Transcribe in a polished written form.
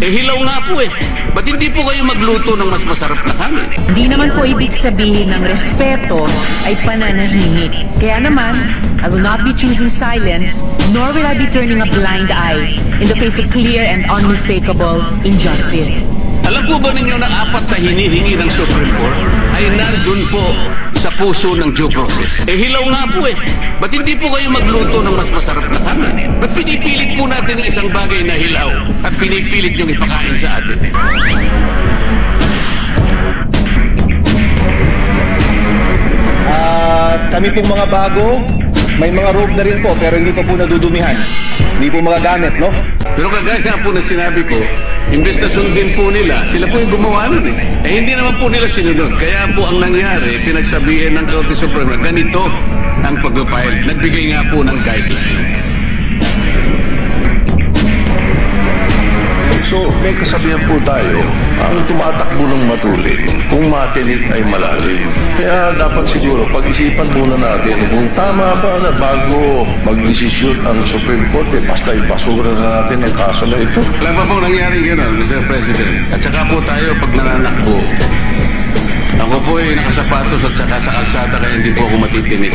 hilaw nga po eh. Ba't hindi po kayo magluto ng mas masarap na kanin? Hindi naman po ibig sabihin ng respeto ay pananahimik. Kaya naman, I will not be choosing silence, nor will I be turning a blind eye in the face of clear and unmistakable injustice. Alam po ba ninyo na apat sa hinihingi ng Supreme Court ay nandun po sa puso ng due process? Hilaw nga po eh. Ba't hindi po kayo magluto ng mas masarap na kanin? Ba't pinipilit po natin ang isang bagay na hilaw at pinipilit niyong ipakain sa atin? Kami pong mga bago, may mga robe na rin po pero hindi pa po nadudumihan. Hindi po magagamit, no? Pero kagaya po na sinabi ko, imbes na sundin po nila, sila po yung gumawa nun eh. Hindi naman po nila sinunod. Kaya po ang nangyari, pinagsabihin ng Korte Suprema, ganito ang pag-file. Nagbigay nga po ng guidelines. So, may kasabihan po tayo, ang tumatakbo ng matulin, kung matinik ay malalim. Kaya dapat siguro pag-isipan muna natin kung tama ba na bago mag-desisyon ang Supreme Court, basta ipasura na natin ang kaso na ito. Wala pa pong nangyari gano'n, Mr. President. At saka po tayo pag nananakbo. Ako po ay nakasapatos at saka sa kalsada kaya hindi po ako matitinik.